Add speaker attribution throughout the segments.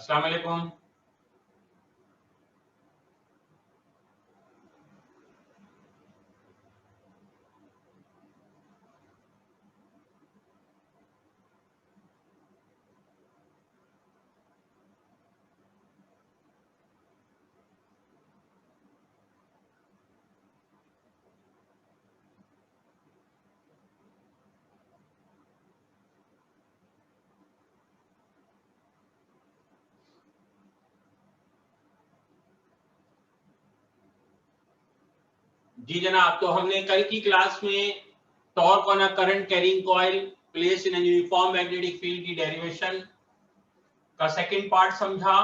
Speaker 1: अस्सलाम वालेकुम। जी जनाब, तो हमने कल की क्लास में torque on a current carrying coil placed in a uniform magnetic field की डेरिवेशन का सेकंड पार्ट समझा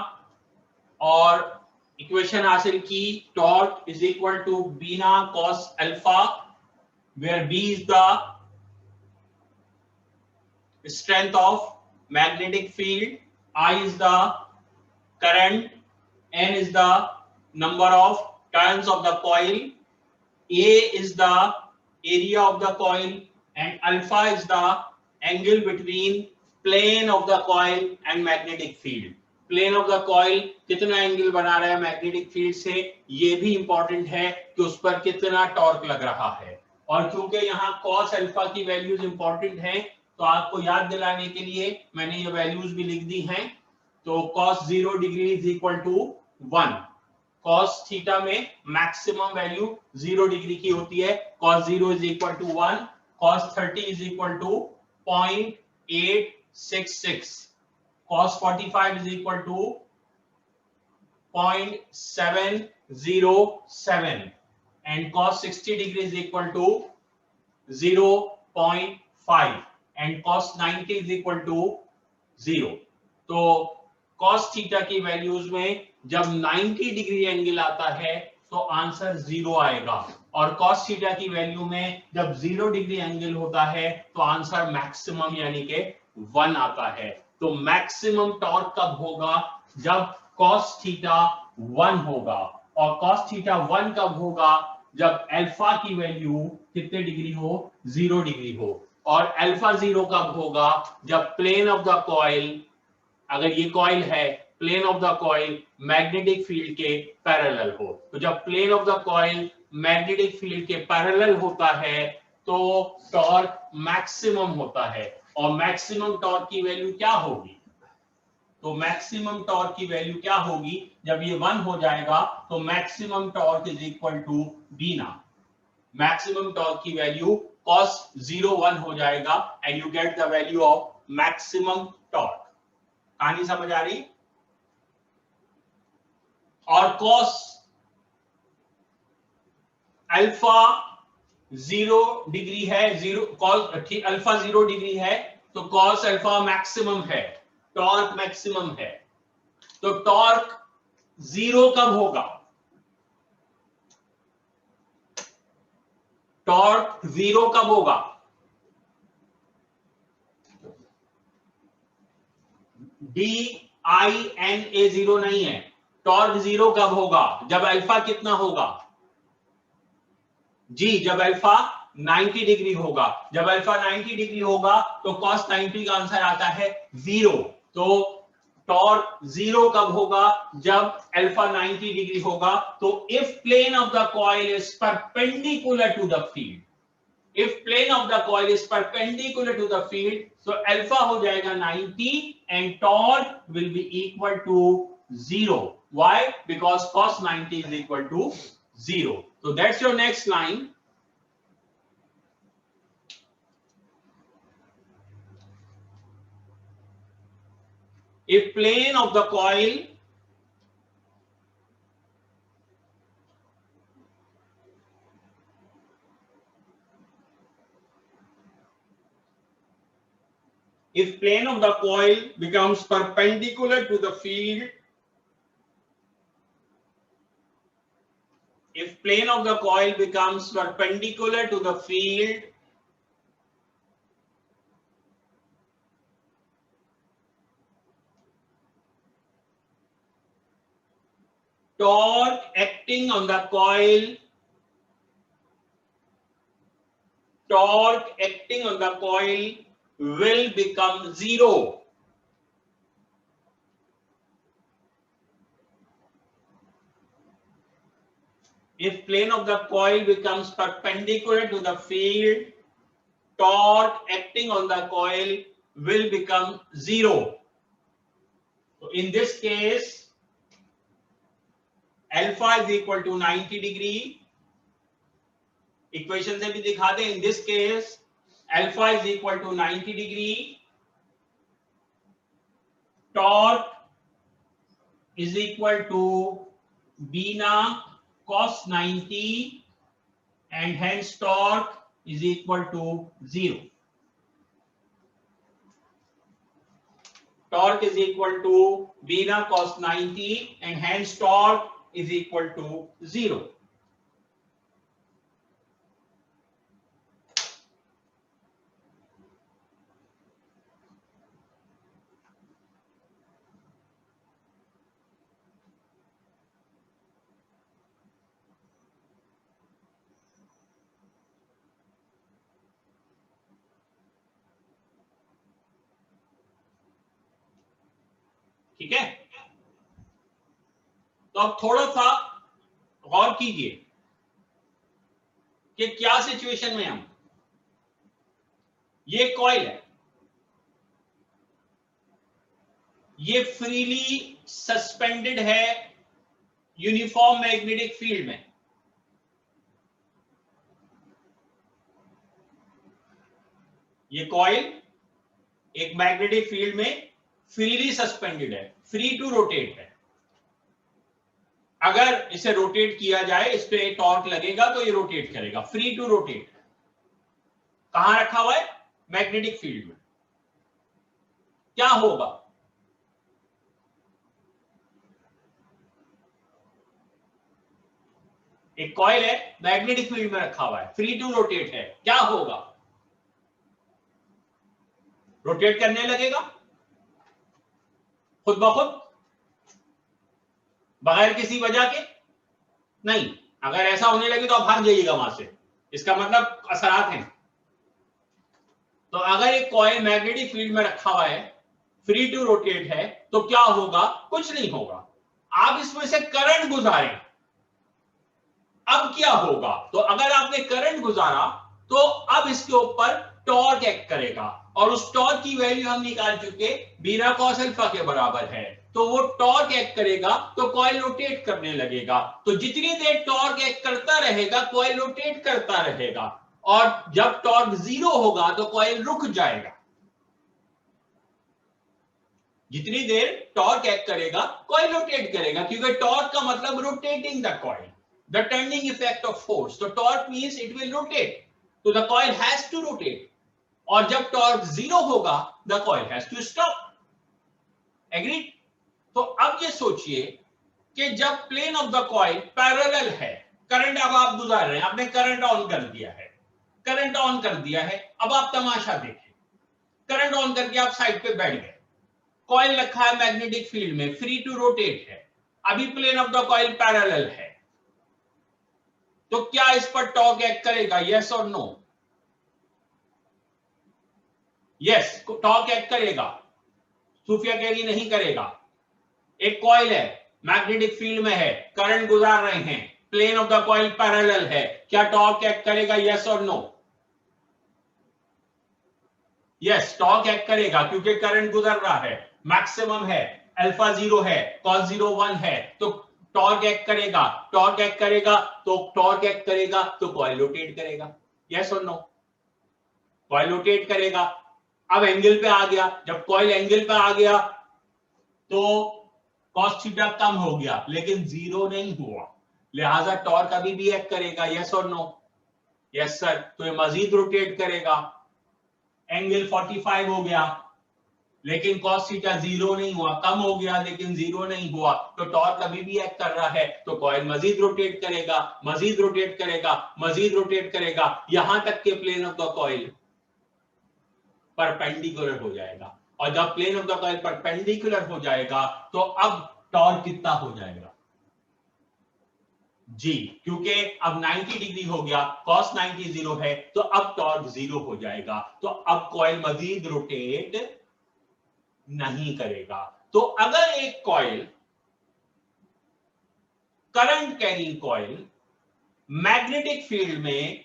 Speaker 1: और इक्वेशन हासिल की। Torque is equal to BINA cos alpha, where B is the strength of magnetic field, I is the current, n is the number of turns of the coil, A is the area of the coil, and alpha is the angle between plane of the coil and magnetic field. Plane of the coil कितना angle बना रहा है magnetic field से, ये भी important है कि उस पर कितना टॉर्क लग रहा है। और क्योंकि यहाँ कॉस अल्फा की वैल्यूज इंपॉर्टेंट हैं, तो आपको याद दिलाने के लिए मैंने ये वैल्यूज भी लिख दी हैं। तो cos 0 degree is equal to 1। cos theta में मैक्सिमम वैल्यू 0 डिग्री की होती है। cos 0 is equal to 1, cos 30 is equal to 0.866, cos 45 is equal to 0.707 and cos 60 degree is equal to 0.5 and cos 90 is equal to 0। तो cos theta की values में जब 90 degree angle आता है तो आंसर 0 आएगा, और cos थीटा की वैल्यू में जब 0 डिग्री एंगल होता है तो आंसर मैक्सिमम यानी के 1 आता है। तो मैक्सिमम टॉर्क कब होगा? जब cos थीटा 1 होगा। और cos थीटा 1 कब होगा? जब अल्फा की वैल्यू कितने डिग्री हो? 0 डिग्री हो। और अल्फा 0 कब होगा? जब प्लेन ऑफ द कॉइल, अगर ये कॉइल है, plane of the coil magnetic field के पैरेलल हो। तो जब plane of the coil magnetic field के पैरेलल होता है तो टॉर्क मैक्सिमम होता है। और मैक्सिमम टॉर्क की वैल्यू क्या होगी? तो मैक्सिमम टॉर्क की वैल्यू क्या होगी? जब ये 1 हो जाएगा तो maximum torque is equal to BINA. Maximum torque की वैल्यू cos 0 1 हो जाएगा and you get the value of maximum torque. कहानी समझ आ रही? और cos अल्फा 0 डिग्री है, 0 cos अल्फा 0 डिग्री है तो cos अल्फा मैक्सिमम है, टॉर्क मैक्सिमम है। तो टॉर्क 0 कब होगा? टॉर्क 0 कब होगा? DINA 0 नहीं है। टॉर्क 0 कब होगा? जब अल्फा कितना होगा? जी, जब अल्फा 90 डिग्री होगा। जब अल्फा 90 डिग्री होगा तो cos 90 का आंसर आता है 0। तो टॉर्क 0 कब होगा? जब अल्फा 90 डिग्री होगा। तो if plane of the coil is perpendicular to the field, if plane of the coil is perpendicular to the field, so alpha हो जाएगा 90 and torque will be equal to 0. Why? Because cos 90 is equal to 0. So that's your next line. If plane of the coil becomes perpendicular to the field, if plane of the coil becomes perpendicular to the field, torque acting on the coil will become 0. if plane of the coil becomes perpendicular to the field, torque acting on the coil will become zero. So in this case, alpha is equal to 90 degree. Equation से भी दिखा दें. In this case, alpha is equal to 90 degree. Torque is equal to beta cos 90 and hence torque is equal to 0. Torque is equal to beta cos 90 and hence torque is equal to 0. ठीक है. तो अब थोड़ा सा गौर कीजिए कि क्या situation में हम, ये कॉइल है, ये फ्रीली सस्पेंडेड है यूनिफॉर्म मैग्नेटिक फील्ड में. ये कॉइल एक मैग्नेटिक फील्ड में फ्रीली सस्पेंडेड है, फ्री टू रोटेट है. अगर इसे रोटेट किया जाए, इस पे टॉर्क लगेगा तो ये रोटेट करेगा. Free to rotate. कहां रखा हुआ है? मैग्नेटिक फील्ड में. क्या होगा? एक कॉइल है, मैग्नेटिक फील्ड में रखा हुआ है, फ्री टू रोटेट है. क्या होगा? रोटेट करने लगेगा खुद ब खुद, बगैर किसी वजह के नहीं. अगर ऐसा होने लगे तो आप भाग जाइएगा वहां से. इसका मतलब असरात हैं. तो अगर एक कॉइल मैग्नेटिक फील्ड में रखा हुआ है, फ्री टू रोटेट है, तो क्या होगा? कुछ नहीं होगा. आप इसमें से करंट गुजारें, अब क्या होगा? तो अगर आपने करंट गुजारा तो अब इसके ऊपर टॉर्क एक्ट करेगा, और उस टॉर्क की वैल्यू हम निकाल चुके, बीटा कॉस अल्फा के बराबर है. तो वो टॉर्क एक्ट करेगा तो कॉइल रोटेट करने लगेगा. तो जितनी देर टॉर्क एक्ट करता रहेगा, कॉइल रोटेट करता रहेगा, और जब टॉर्क जीरो होगा तो कॉइल रुक जाएगा. जितनी देर टॉर्क एक्ट करेगा, कॉइल रोटेट करेगा, क्योंकि टॉर्क का मतलब rotating the coil, the turning effect of force. So torque means it will rotate. So the coil has to rotate. और जब टॉर्क जीरो होगा, the coil has to stop. Agreed? तो अब ये सोचिए कि जब plane of the coil parallel है, करंट अब आप गुजार रहे हैं, आपने करंट ऑन कर दिया है, करंट ऑन कर दिया है. अब आप तमाशा देखें, करंट ऑन करके आप साइड पे बैठ गए, कॉइल रखा है मैग्नेटिक फील्ड में, फ्री टू रोटेट है, अभी plane of the coil parallel है. तो क्या इस पर टॉर्क एक्ट करेगा? यस और नो? यस, टॉर्क एक्ट करेगा. सूफिया कहेगी नहीं करेगा. एक कॉइल है, मैग्नेटिक फील्ड में है, करंट गुजार रहे हैं, plane of the coil parallel है, क्या टॉर्क एक्ट करेगा? यस और नो? यस, टॉर्क एक्ट करेगा, क्योंकि करंट गुजर रहा है, मैक्सिमम है, अल्फा जीरो है, कॉस जीरो 1 है, तो टॉर्क एक्ट करेगा. टॉर्क एक्ट करेगा तो टॉर्क एक्ट करेगा तो कॉइल रोटेट करेगा. यस और नो? कॉइल रोटेट करेगा. अब एंगल पे आ गया, जब कॉइल एंगल पे आ गया तो कॉस थीटा कम हो गया, लेकिन जीरो नहीं हुआ, लिहाजा टॉर्क अभी भी एक्ट करेगा. यस और नो? Yes sir. तो ये मजीद रोटेट करेगा, एंगल 45 हो गया, लेकिन कॉस थीटा जीरो नहीं हुआ, कम हो गया लेकिन जीरो नहीं हुआ, तो टॉर्क अभी भी एक्ट कर रहा है. तो कॉइल मजीद रोटेट करेगा, मजीद रोटेट करेगा, मजीद रोटेट करेगा, यहां तक के plane of the coil perpendicular हो जाएगा. और जब plane of the coil perpendicular हो जाएगा तो अब टॉर्क कितना हो जाएगा? जी, क्योंकि अब 90 डिग्री हो गया, cos 90 जीरो है, तो अब टॉर्क जीरो हो जाएगा. तो अब कॉइल मजीद रोटेट नहीं करेगा. तो अगर एक coil, current carrying coil, magnetic field में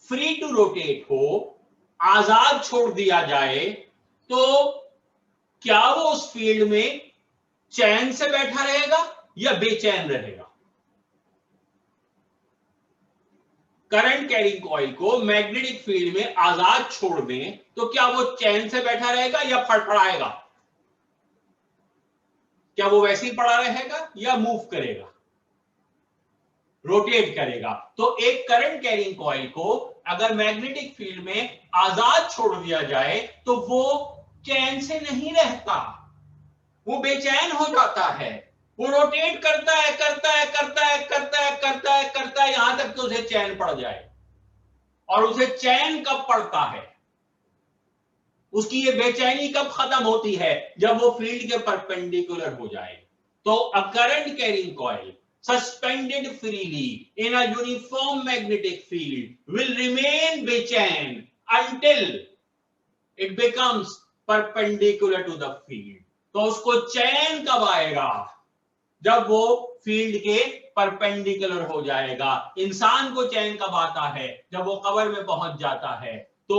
Speaker 1: फ्री टू रोटेट हो, आजाद छोड़ दिया जाए, तो क्या वो उस फील्ड में चैन से बैठा रहेगा या बेचैन रहेगा? करंट कैरिंग कॉइल को मैग्नेटिक फील्ड में आजाद छोड़ दें तो क्या वो चैन से बैठा रहेगा या फड़फड़ाएगा? क्या वो वैसे ही पड़ा रहेगा या मूव करेगा, रोटेट करेगा? तो एक करंट कैरिंग कॉइल को अगर मैग्नेटिक फील्ड में आजाद छोड़ दिया जाए तो वो चैन से नहीं रहता, वो बेचैन हो जाता है, वो रोटेट करता है करता है करता है करता है करता है करता है यहां तक कि उसे चैन पड़ जाए। और उसे चैन कब पड़ता है, उसकी ये बेचैनी कब खत्म होती है? जब वो फील्ड के परपेंडिकुलर हो जाए। तो अ current carrying coil suspended freely in a uniform magnetic field will remain bechain until it becomes perpendicular to the field। तो उसको चैन कब आएगा? जब वो फील्ड के परपेंडिकुलर हो जाएगा। इंसान को चैन कब आता है? जब वो कवर में पहुंच जाता है। तो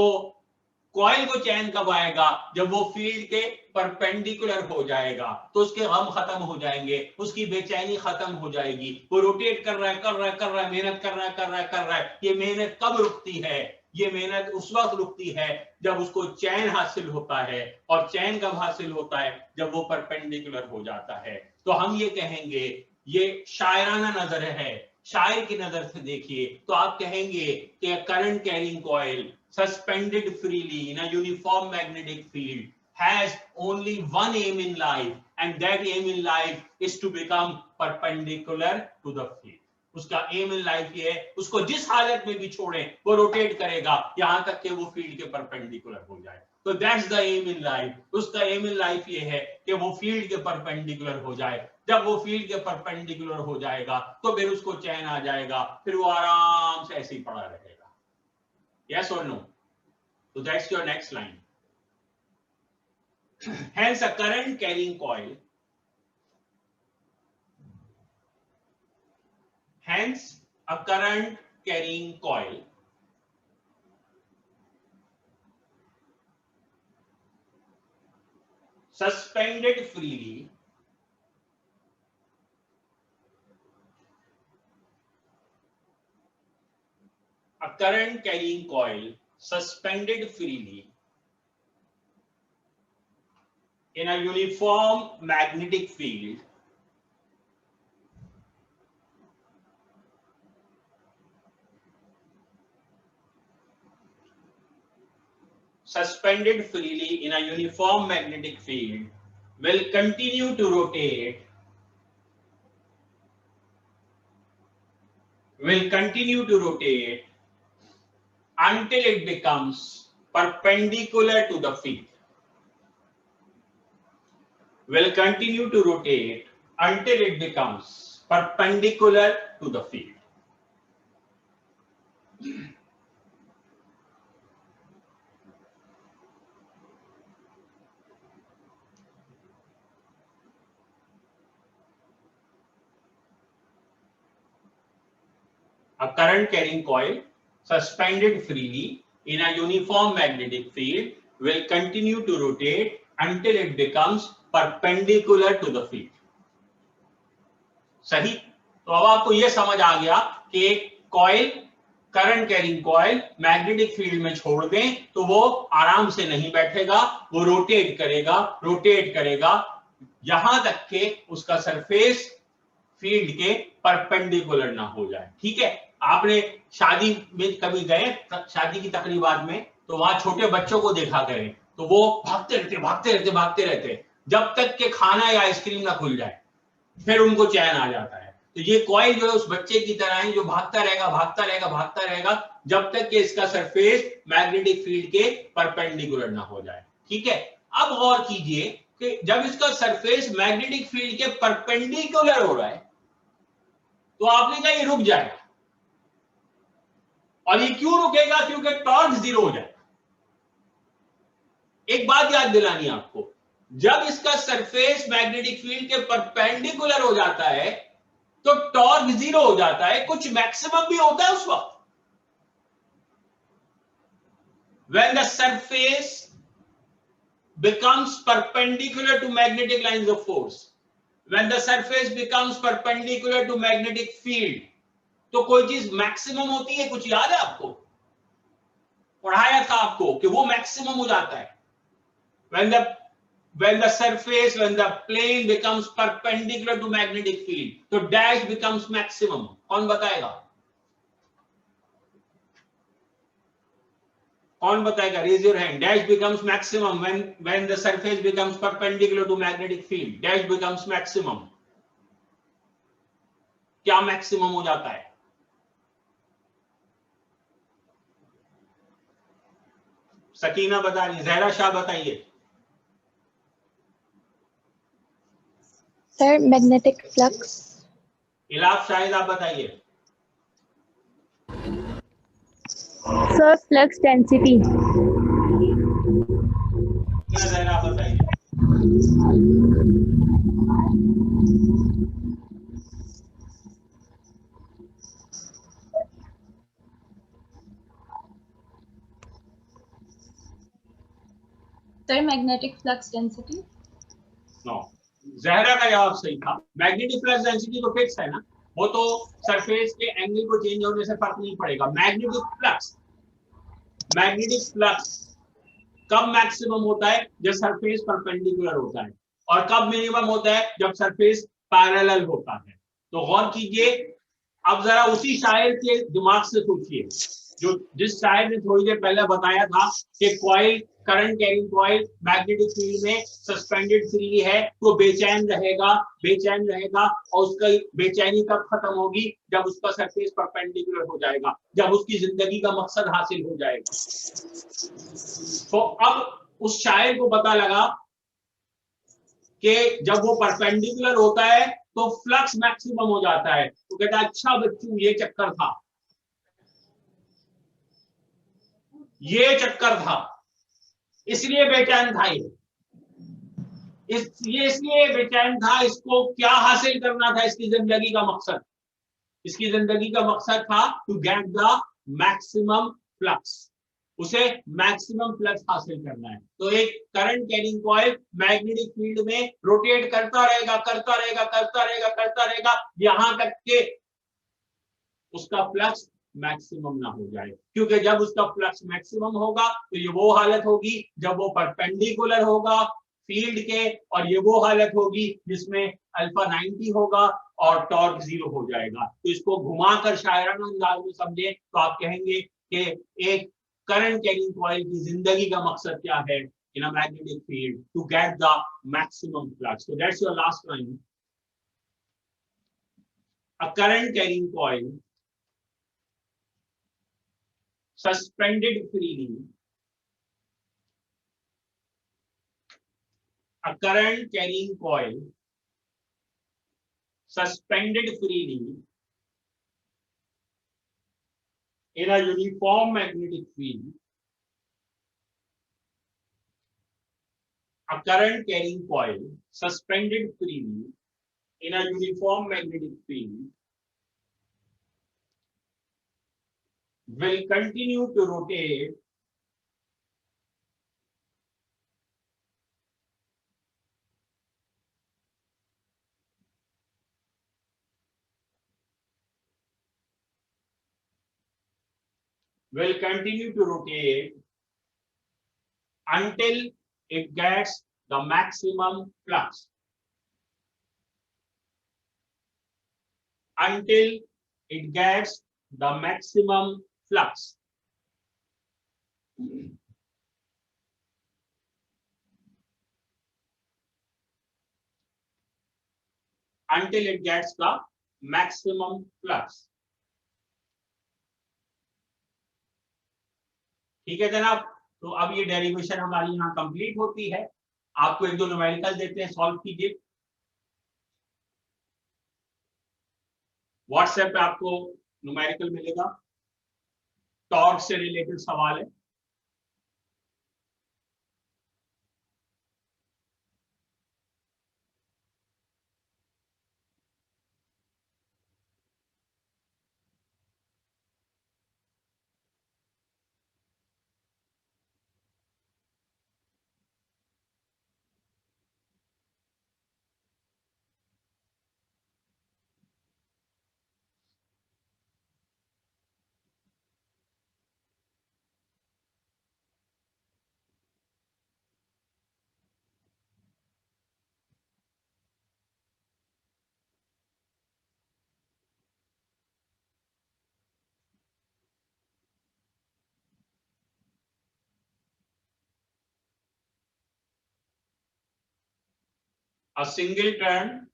Speaker 1: कॉइल को चैन कब आएगा? जब वो फील्ड के परपेंडिकुलर हो जाएगा, तो उसके गम खत्म हो जाएंगे, उसकी बेचैनी खत्म हो जाएगी। वो रोटेट कर रहा है कर रहा है कर रहा है, मेहनत कर रहा है कर रहा है कर रहा है। ये मेहनत कब रुकती है? ये मेहनत उस वक्त रुकती है जब उसको चैन हासिल होता है। और चैन कब हासिल होता है? जब वो परपेंडिकुलर हो जाता है। तो हम ये कहेंगे, ये शायराना नजर है, शायर की नजर से देखिए तो आप कहेंगे कि current carrying coil suspended freely in a uniform magnetic field has only one aim in life, and that aim in life is to become perpendicular to the field। उसका एम इन लाइफ ये है, उसको जिस हालत में भी छोड़े वो रोटेट करेगा यहां तक कि वो फील्ड के परपेंडिकुलर हो जाए। तो that's the aim in life. उसका एम इन लाइफ ये है कि वो फील्ड के परपेंडिकुलर हो जाए। जब वो फील्ड के परपेंडिकुलर हो जाएगा तो फिर उसको चैन आ जाएगा, फिर वो आराम से ऐसे ही पड़ा रहेगा। Yes or no? So that's your next line। Hence a current carrying coil, hence a current carrying coil suspended freely a current carrying coil suspended freely in a uniform magnetic field suspended freely in a uniform magnetic field will continue to rotate until it becomes perpendicular to the field। Will continue to rotate until it becomes perpendicular to the field। A current carrying coil suspended freely in a uniform magnetic field will continue to rotate until it becomes perpendicular to the field। सही। तो अब आपको यह समझ आ गया कि एक coil, current carrying coil magnetic field में छोड़ दें तो वो आराम से नहीं बैठेगा, वो रोटेट करेगा यहां तक कि उसका सरफेस फील्ड के परपेंडिकुलर ना हो जाए। ठीक है। आपने शादी में कभी गए, शादी की तकरीबात में, तो वहां छोटे बच्चों को देखा करें तो वो भागते रहते जब तक कि खाना या आइसक्रीम ना खुल जाए, फिर उनको चैन आ जाता है। तो ये कॉइल जो है उस बच्चे की तरह है जो भागता रहेगा जब तक कि इसका सरफेस मैग्नेटिक फील्ड के परपेंडिकुलर ना हो जाए। ठीक है। अब गौर कीजिए कि जब इसका सरफेस मैग्नेटिक फील्ड के परपेंडिकुलर हो रहा है तो आपने कहा ये रुक जाएगा। और ये क्यों रुकेगा? क्योंकि टॉर्क जीरो हो जाएगा। एक बात याद दिलानी आपको, जब इसका सरफेस मैग्नेटिक फील्ड के परपेंडिकुलर हो जाता है तो टॉर्क 0 हो जाता है, कुछ मैक्सिमम भी होता है उस वक्त। When the surface becomes perpendicular to magnetic lines of force, when the surface becomes perpendicular to magnetic field, तो कोई चीज मैक्सिमम होती है, कुछ याद है आपको, पढ़ाया था आपको कि वो मैक्सिमम हो जाता है। when the surface, when the plane becomes perpendicular to magnetic field, तो dash becomes maximum। कौन बताएगा, कौन बताएगा, raise your hand। dash becomes maximum when the surface becomes perpendicular to magnetic field, dash becomes maximum। क्या maximum हो जाता है? सकीना बता रही, जहरा शाह बताइए।
Speaker 2: Sir magnetic flux.
Speaker 1: Ilaf Shahid आप बताइए।
Speaker 2: Sir flux density.
Speaker 1: जहरा बताइए।
Speaker 2: Sir magnetic flux density.
Speaker 1: No, Zahra का जवाब सही था। मैग्नेटिक फ्लक्स डेंसिटी तो फिक्स है ना, वो तो सरफेस के एंगल को चेंज होने से फर्क नहीं पड़ेगा। मैग्नेटिक फ्लक्स कब मैक्सिमम होता है, जब सरफेस परपेंडिकुलर होता है, और कब मिनिमम होता है, जब सरफेस पैरेलल होता है। तो गौर कीजिए, अब जरा उसी शायर के दिमाग से सोचिए, जो जिस शायर ने थोड़ी देर पहले बताया था कि coil, current carrying coil magnetic field में सस्पेंडेड फ्रीली है, तो बेचैन रहेगा, बेचैन रहेगा, और उसका बेचैनी कब खत्म होगी, जब उसका सरफेस परपेंडिकुलर हो जाएगा, जब उसकी जिंदगी का मकसद हासिल हो जाएगा। तो अब उस शायर को पता लगा कि जब वो परपेंडिकुलर होता है तो फ्लक्स मैक्सिमम हो जाता है। तो कहता है अच्छा बच्चों, ये चक्कर था, ये चक्कर था, इसलिए बेचैन था ये इसलिए बेचैन था। इसको क्या हासिल करना था, इसकी जिंदगी का मकसद, इसकी जिंदगी का मकसद था to get the maximum flux, उसे मैक्सिमम फ्लक्स हासिल करना है। तो एक current carrying coil magnetic field में रोटेट करता रहेगा, करता रहेगा, करता रहेगा, करता रहेगा, यहां तक के उसका फ्लक्स मैक्सिमम ना हो जाए। क्योंकि जब उसका फ्लक्स मैक्सिमम होगा तो ये वो हालत होगी जब वो परपेंडिकुलर होगा फील्ड के, और ये वो हालत होगी जिसमें अल्फा 90 होगा और टॉर्क 0 हो जाएगा। तो इसको घुमाकर शायराना अंदाज में समझे तो आप कहेंगे कि एक करंट कैरिंग कॉइल की जिंदगी का मकसद क्या है in a magnetic field, to get the maximum flux. So that's your last line. A current carrying coil suspended freely, a current carrying coil suspended freely in a uniform magnetic field, a current carrying coil suspended freely in a uniform magnetic field will continue to rotate until it gets the maximum flux. Until it gets the maximum flux. Until it gets the maximum flux. ठीक है जनाब, तो अब ये derivation हमारी यहाँ complete होती है। आपको एक दो न्यूमेरिकल देते हैं, सॉल्व कीजिए। व्हाट्सएप पे आपको न्यूमेरिकल मिलेगा, टॉर्क से रिलेटेड सवाल है। a single turn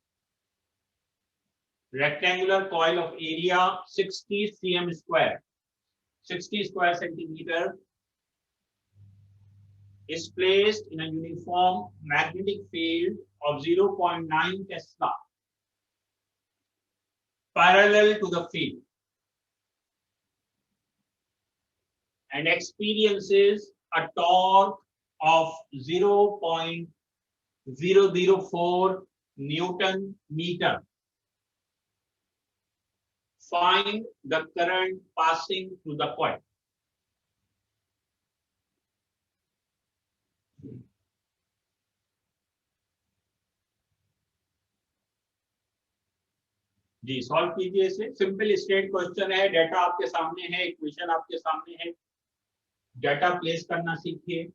Speaker 1: rectangular coil of area 60 cm square, 60 square centimeter, is placed in a uniform magnetic field of 0.9 Tesla parallel to the field and experiences a torque of 0.004 Newton meter. Find the current passing through the coil. जी solve कीजिए इसे। Simple state question है, data आपके सामने है, equation आपके सामने है, डेटा प्लेस करना सीखिए।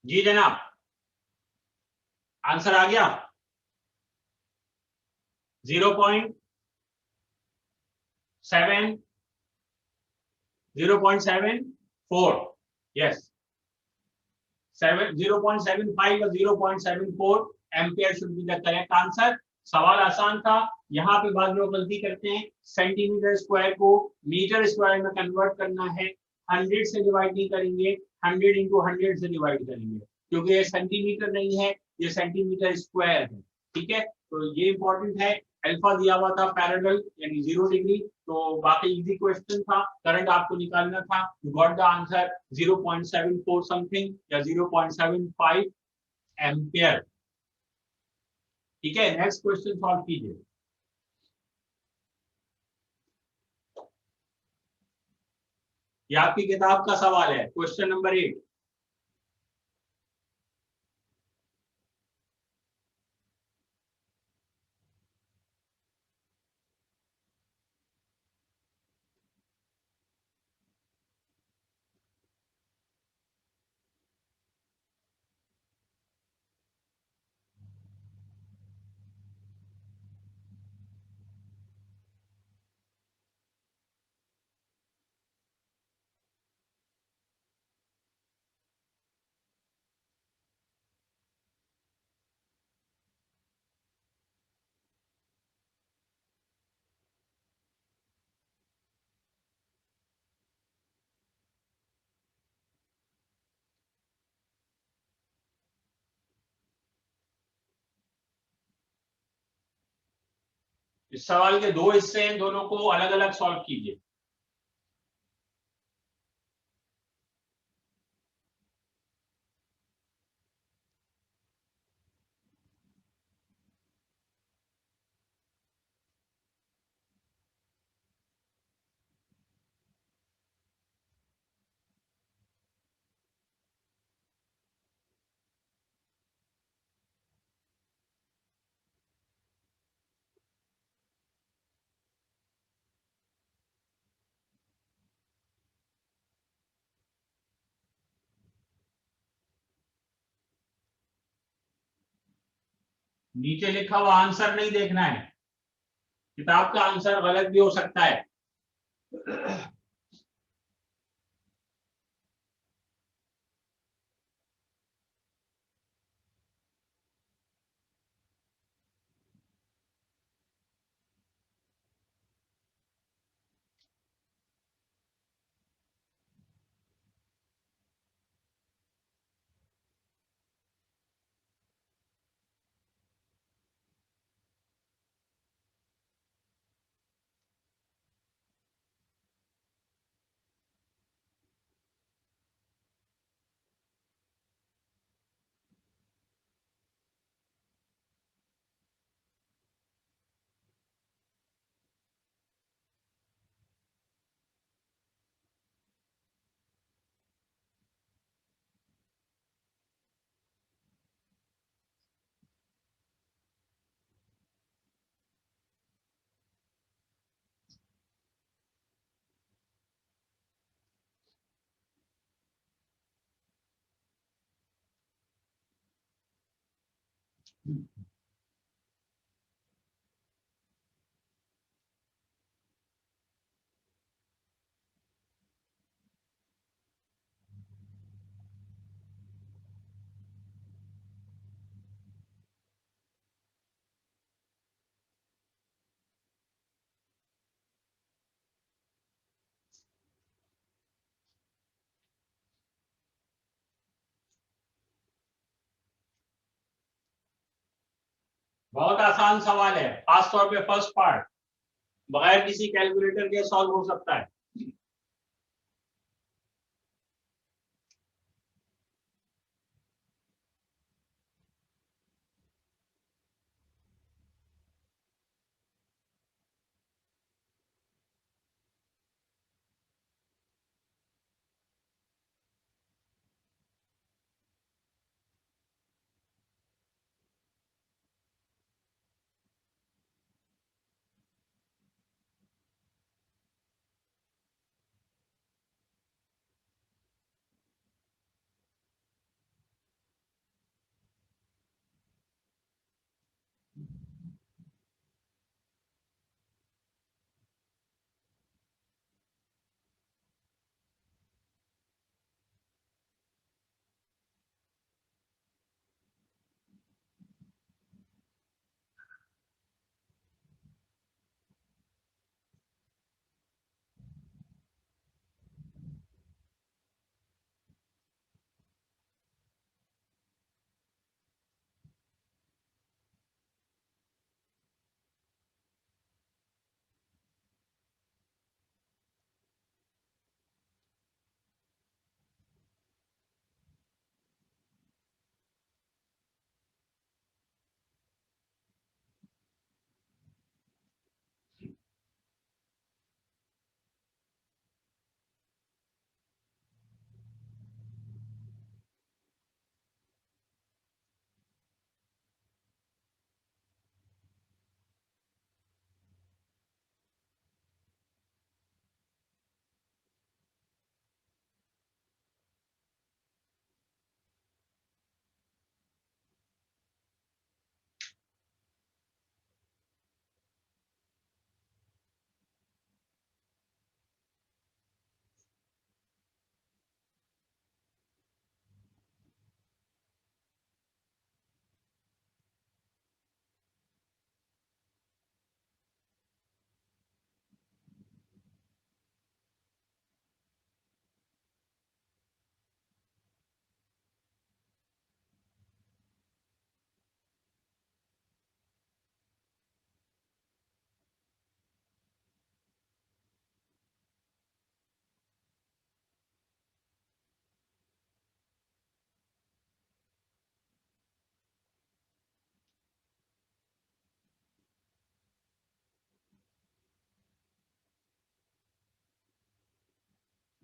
Speaker 1: जी जनाब, आंसर आ गया 0.7 0.74 यस 0.75 और 0.74 ampere should be the correct answer. सवाल आसान था। यहाँ पे बाद लोग गलती करते हैं, सेंटीमीटर स्क्वायर को मीटर स्क्वायर में कन्वर्ट करना है, 100 से डिवाइड नहीं करेंगे, 100 इंटू 100 से डिवाइड करेंगे, क्योंकि ये सेंटीमीटर नहीं है, ये सेंटीमीटर स्क्वायर है। ठीक है, तो ये इंपॉर्टेंट है। अल्फा दिया हुआ था पैरेलल यानी 0 डिग्री, तो बाकी इजी क्वेश्चन था। करंट आपको निकालना था, you got the answer 0.74 something या 0.75 एम्पियर। ठीक है, नेक्स्ट क्वेश्चन सॉल्व कीजिए। ये आपकी किताब का सवाल है, क्वेश्चन नंबर 8। इस सवाल के दो हिस्से हैं, दोनों को अलग अलग सॉल्व कीजिए। नीचे लिखा हुआ आंसर नहीं देखना है, किताब का आंसर गलत भी हो सकता है। बहुत आसान सवाल है, खास तौर पे फर्स्ट पार्ट बगैर किसी कैलकुलेटर के सॉल्व हो सकता है।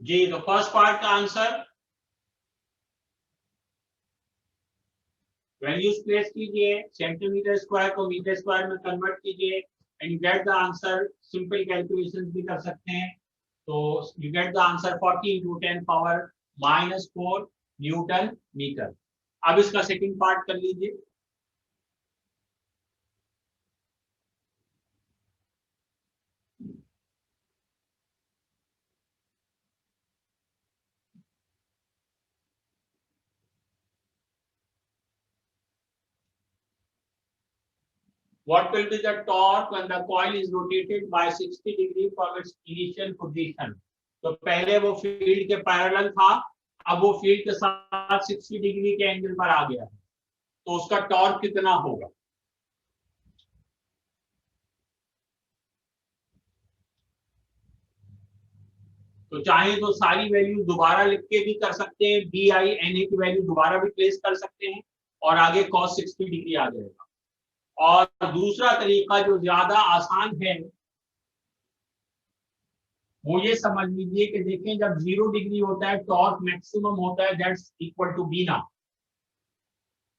Speaker 1: जी, तो फर्स्ट पार्ट का आंसर वैल्यूज प्लेस कीजिए, सेंटीमीटर स्क्वायर को मीटर स्क्वायर में कन्वर्ट कीजिए and you get the answer. Simple calculations भी कर सकते हैं, तो you get the answer 40 into 10 power -4 newton metre. अब इसका सेकंड पार्ट कर लीजिए। What will be the torque when the coil is rotated by 60 degree from its initial position? तो पहले वो फील्ड के पैरेलल था, अब वो फील्ड के साथ 60 डिग्री के एंगल पर आ गया है, तो उसका टॉर्क कितना होगा? तो चाहे तो सारी वैल्यू दोबारा लिख के भी कर सकते हैं, बी आई एन ए की वैल्यू दोबारा भी प्लेस कर सकते हैं और आगे cos 60 डिग्री आ जाएगा। और दूसरा तरीका जो ज्यादा आसान है वो ये समझ लीजिए कि देखें, जब 0 डिग्री होता है टॉर्क मैक्सिमम होता है, दैट्स इक्वल टू बीना,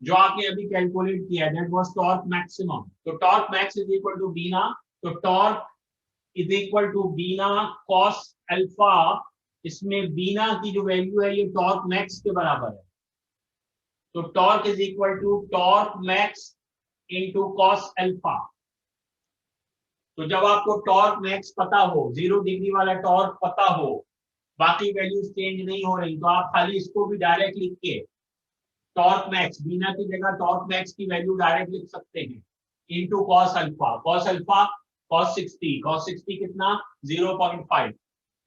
Speaker 1: जो आपने अभी कैलकुलेट किया, दैट वाज टॉर्क मैक्सिमम। तो torque max is equal to BINA, तो torque is equal to BINA cos alpha. इसमें बीना की जो वैल्यू है ये टॉर्क मैक्स के बराबर है, तो torque is equal to torque max into cos alpha. तो जब आपको टॉर्क मैक्स पता हो, 0 डिग्री वाला टॉर्क पता हो, बाकी वैल्यूज चेंज नहीं हो रही, तो आप खाली इसको भी डायरेक्ट लिख के टॉर्क मैक्स, बीना की जगह टॉर्क मैक्स की वैल्यू डायरेक्ट लिख सकते हैं, into cos alpha. Cos alpha cos 60, cos 60 कितना 0.5।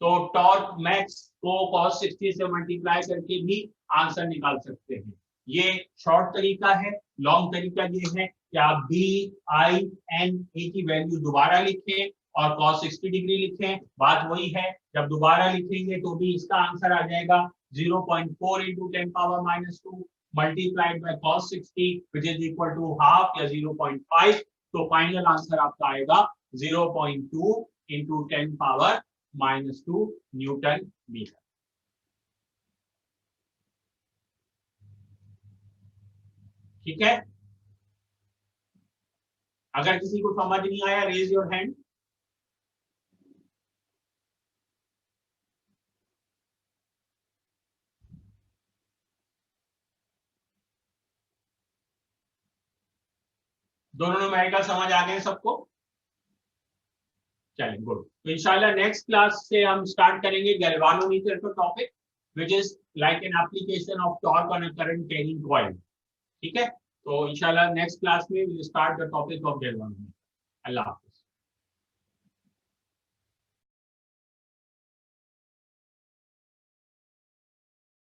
Speaker 1: तो टॉर्क मैक्स को कॉस 60 से मल्टीप्लाई करके भी आंसर निकाल सकते हैं। ये शॉर्ट तरीका है। लॉन्ग तरीका ये है कि आप बी आई एन ए की वैल्यू दोबारा लिखें और cos 60 डिग्री लिखें। बात वही है, जब दोबारा लिखेंगे तो भी इसका आंसर आ जाएगा 0.4 into 10⁻⁻2 multiplied by cos 60 which is equal to half या 0.5। तो फाइनल आंसर आपका आएगा 0.2 इंटू 10⁻⁻2 न्यूटन मीटर। ठीक है, अगर किसी को समझ नहीं आया रेज योर हैंड। दोनों न्यूमेरिकल समझ आ गए सबको? चलिए गुड। तो इंशाल्लाह नेक्स्ट क्लास से हम स्टार्ट करेंगे गैल्वानोमीटर का topic, which is like an application of torque on a current carrying coil. ठीक है, तो इंशाल्लाह नेक्स्ट क्लास में we start the topic of galvanometer. Allah.